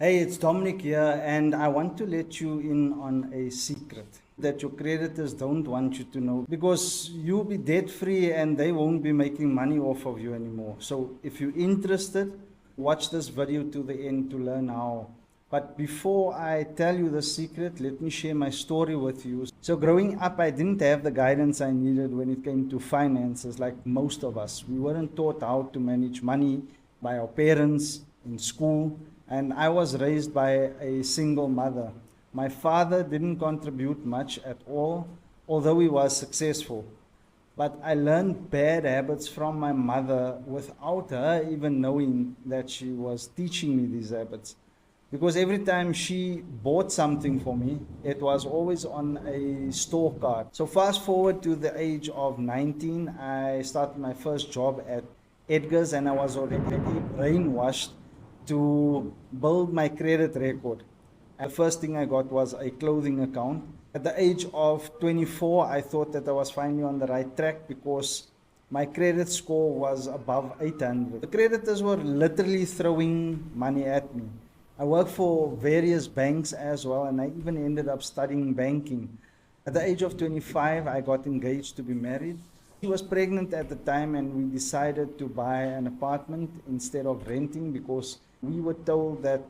Hey, it's Dominic here, and I want to let you in on a secret that your creditors don't want you to know because you'll be debt free and they won't be making money off of you anymore. So, if you're interested, watch this video to the end to learn how. But before I tell you the secret, let me share my story with you. So, growing up, I didn't have the guidance I needed when it came to finances, like most of us. We weren't taught how to manage money by our parents in school, and I was raised by a single mother. My father didn't contribute much at all, although he was successful. But I learned bad habits from my mother without her even knowing that she was teaching me these habits. Because every time she bought something for me, it was always on a store card. So fast forward to the age of 19, I started my first job at Edgar's, and I was already brainwashed to build my credit record. And the first thing I got was a clothing account. At the age of 24, I thought that I was finally on the right track because my credit score was above 800. The creditors were literally throwing money at me. I worked for various banks as well, and I even ended up studying banking. At the age of 25, I got engaged to be married. She was pregnant at the time, and we decided to buy an apartment instead of renting because we were told that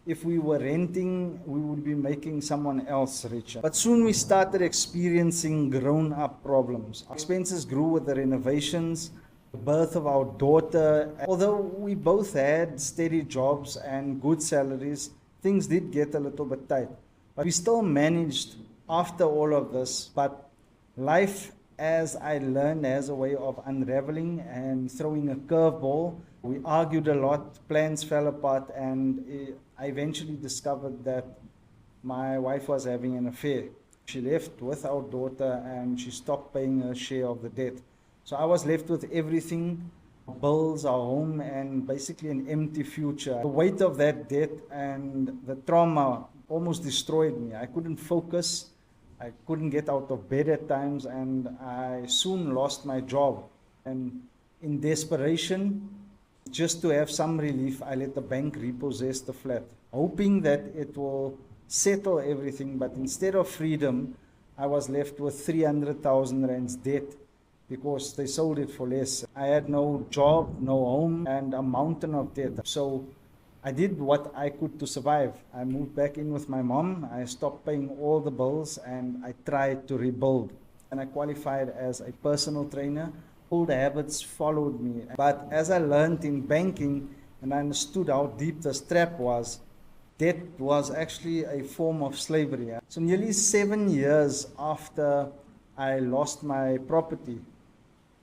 if we were renting, we would be making someone else richer. But soon we started experiencing grown-up problems. Our expenses grew with the renovations, the birth of our daughter. Although we both had steady jobs and good salaries, things did get a little bit tight. But we still managed after all of this. But life, as I learned, has a way of unraveling and throwing a curveball. We argued a lot, plans fell apart, and I eventually discovered that my wife was having an affair. She left with our daughter and she stopped paying her share of the debt. So I was left with everything, bills, our home, and basically an empty future. The weight of that debt and the trauma almost destroyed me. I couldn't focus. I couldn't get out of bed at times, and I soon lost my job. And in desperation, just to have some relief, I let the bank repossess the flat, hoping that it will settle everything. But instead of freedom, I was left with 300,000 rands debt because they sold it for less. I had no job, no home, and a mountain of debt. So I did what I could to survive. I moved back in with my mom. I stopped paying all the bills and I tried to rebuild. And I qualified as a personal trainer. Old habits followed me. But as I learned in banking and I understood how deep this trap was, debt was actually a form of slavery. So nearly 7 years after I lost my property,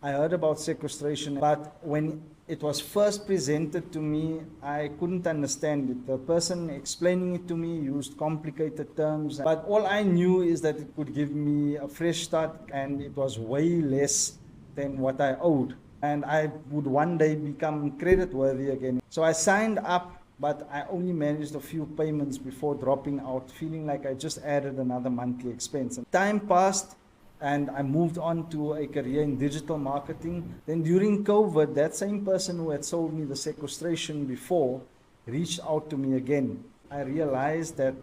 I heard about sequestration, but when it was first presented to me, I couldn't understand it. The person explaining it to me used complicated terms, but all I knew is that it could give me a fresh start and it was way less than what I owed. And I would one day become credit worthy again. So I signed up, but I only managed a few payments before dropping out, feeling like I just added another monthly expense. And time passed, and I moved on to a career in digital marketing. Then during COVID, that same person who had sold me the sequestration before reached out to me again. I realized that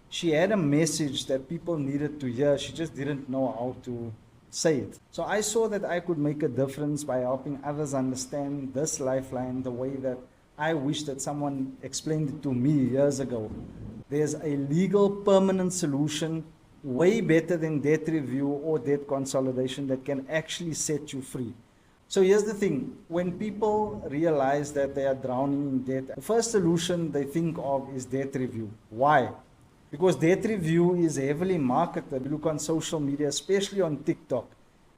she had a message that people needed to hear. She just didn't know how to say it. So I saw that I could make a difference by helping others understand this lifeline the way that I wish that someone explained it to me years ago. There's a legal permanent solution way better than debt review or debt consolidation that can actually set you free. So here's the thing, when people realize that they are drowning in debt, the first solution they think of is debt review. Why? Because debt review is heavily marketed. You look on social media, especially on TikTok.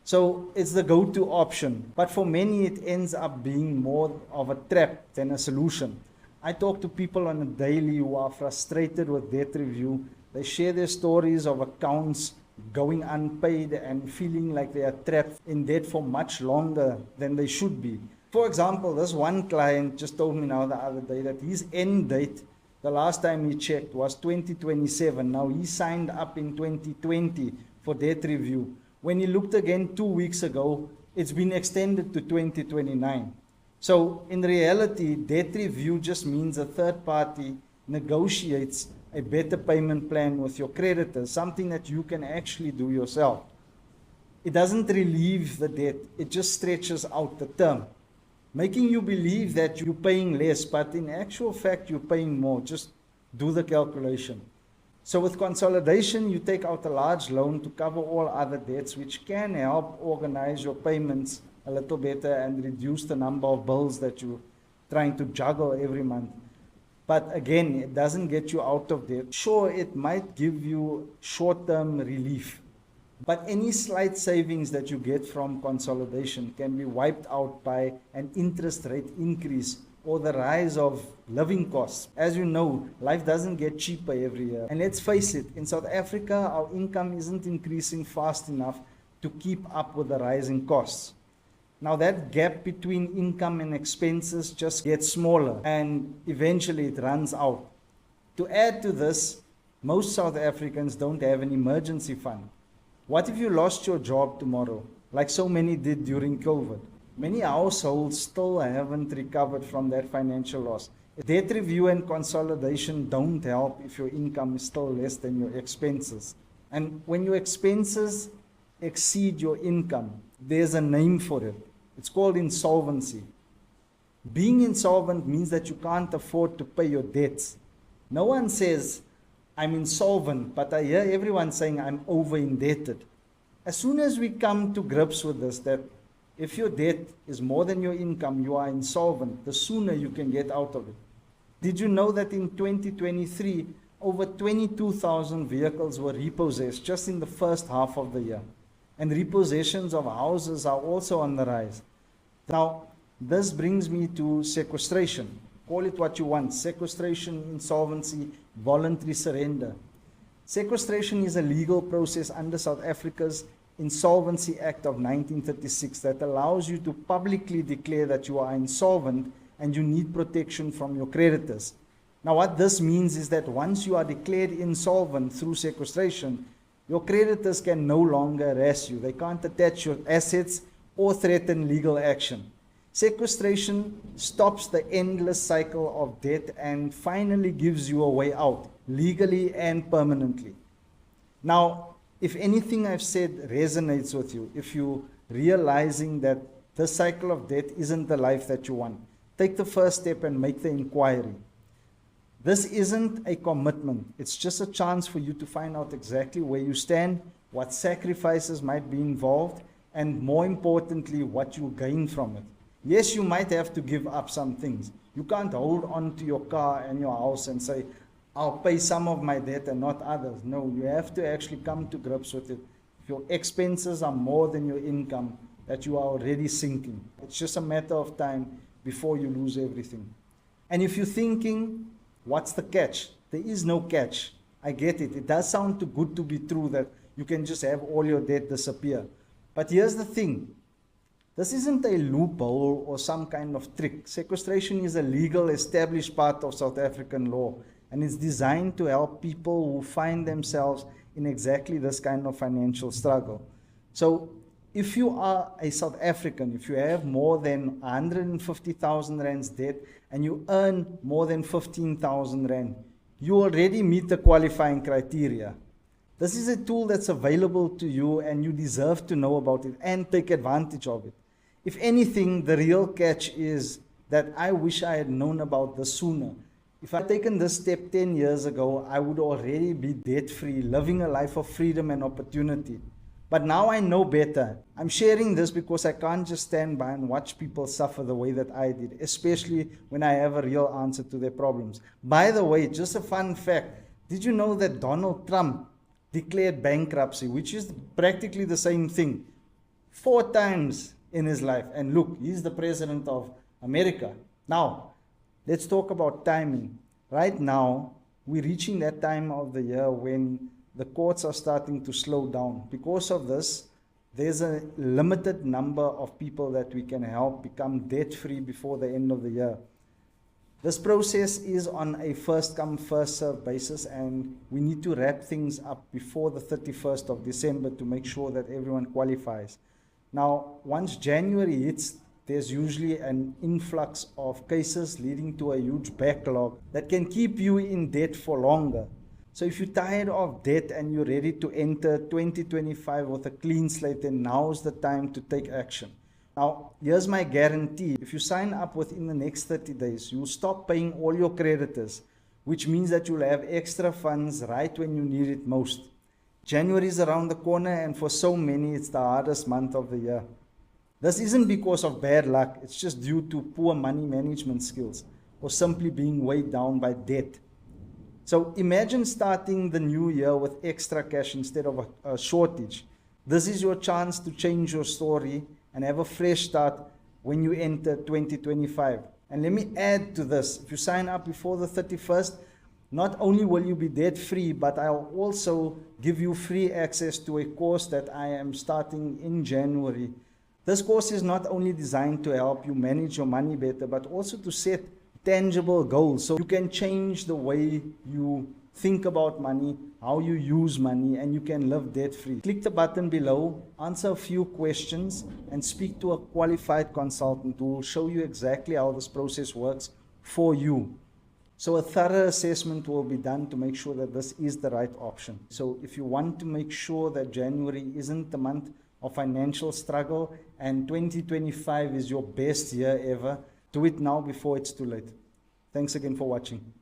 So it's the go-to option. But for many, it ends up being more of a trap than a solution. I talk to people on a daily who are frustrated with debt review. They share their stories of accounts going unpaid and feeling like they are trapped in debt for much longer than they should be. For example, this one client just told me now the other day that his end date, the last time he checked, was 2027. Now he signed up in 2020 for debt review. When he looked again 2 weeks ago, it's been extended to 2029. So in reality, debt review just means a third party negotiates a better payment plan with your creditors, something that you can actually do yourself. It doesn't relieve the debt, it just stretches out the term, making you believe that you're paying less, but in actual fact, you're paying more. Just do the calculation. So with consolidation, you take out a large loan to cover all other debts, which can help organize your payments a little better and reduce the number of bills that you're trying to juggle every month. But again, it doesn't get you out of debt. Sure, it might give you short-term relief, but any slight savings that you get from consolidation can be wiped out by an interest rate increase or the rise of living costs. As you know, life doesn't get cheaper every year. And let's face it, in South Africa, our income isn't increasing fast enough to keep up with the rising costs. Now that gap between income and expenses just gets smaller and eventually it runs out. To add to this, most South Africans don't have an emergency fund. What if you lost your job tomorrow, like so many did during COVID? Many households still haven't recovered from that financial loss. Debt review and consolidation don't help if your income is still less than your expenses. And when your expenses exceed your income, there's a name for it. It's called insolvency. Being insolvent means that you can't afford to pay your debts. No one says, I'm insolvent, but I hear everyone saying I'm over indebted. As soon as we come to grips with this, that if your debt is more than your income, you are insolvent, the sooner you can get out of it. Did you know that in 2023, over 22,000 vehicles were repossessed just in the first half of the year? And repossessions of houses are also on the rise. Now, this brings me to sequestration. Call it what you want: sequestration, insolvency, voluntary surrender. Sequestration is a legal process under South Africa's Insolvency Act of 1936 that allows you to publicly declare that you are insolvent and you need protection from your creditors. Now, what this means is that once you are declared insolvent through sequestration, your creditors can no longer harass you. They can't attach your assets or threaten legal action. Sequestration stops the endless cycle of debt and finally gives you a way out, legally and permanently. Now, if anything I've said resonates with you, if you're realizing that the cycle of debt isn't the life that you want, take the first step and make the inquiry. This isn't a commitment. It's just a chance for you to find out exactly where you stand, what sacrifices might be involved, and more importantly, what you gain from it. Yes, you might have to give up some things. You can't hold on to your car and your house and say, I'll pay some of my debt and not others. No, you have to actually come to grips with it. If your expenses are more than your income, that you are already sinking. It's just a matter of time before you lose everything. And if you're thinking, what's the catch? There is no catch. I get it. It does sound too good to be true that you can just have all your debt disappear. But here's the thing. This isn't a loophole or some kind of trick. Sequestration is a legal established part of South African law, and it's designed to help people who find themselves in exactly this kind of financial struggle. So if you are a South African, if you have more than 150,000 rands debt and you earn more than 15,000 rand, you already meet the qualifying criteria. This is a tool that's available to you and you deserve to know about it and take advantage of it. If anything, the real catch is that I wish I had known about this sooner. If I'd taken this step 10 years ago, I would already be debt-free, living a life of freedom and opportunity. But now I know better. I'm sharing this because I can't just stand by and watch people suffer the way that I did, especially when I have a real answer to their problems. By the way, just a fun fact, did you know that Donald Trump declared bankruptcy, which is practically the same thing, 4 times in his life? And look, he's the president of America. Now, let's talk about timing. Right now, we're reaching that time of the year when the courts are starting to slow down. Because of this, there's a limited number of people that we can help become debt-free before the end of the year. This process is on a first-come, first-served basis, and we need to wrap things up before the 31st of December to make sure that everyone qualifies. Now, once January hits, there's usually an influx of cases leading to a huge backlog that can keep you in debt for longer. So if you're tired of debt and you're ready to enter 2025 with a clean slate, then now's the time to take action. Now, here's my guarantee. If you sign up within the next 30 days, you'll stop paying all your creditors, which means that you'll have extra funds right when you need it most. January is around the corner, and for so many, it's the hardest month of the year. This isn't because of bad luck, it's just due to poor money management skills or simply being weighed down by debt. So imagine starting the new year with extra cash instead of a shortage. This is your chance to change your story and have a fresh start when you enter 2025. And let me add to this, if you sign up before the 31st, not only will you be debt free, but I'll also give you free access to a course that I am starting in January. This course is not only designed to help you manage your money better, but also to set tangible goals so you can change the way you think about money, how you use money, and you can live debt free. Click the button below, answer a few questions, and speak to a qualified consultant who will show you exactly how this process works for you. So a thorough assessment will be done to make sure that this is the right option. So if you want to make sure that January isn't the month of financial struggle and 2025 is your best year ever, do it now before it's too late. Thanks again for watching.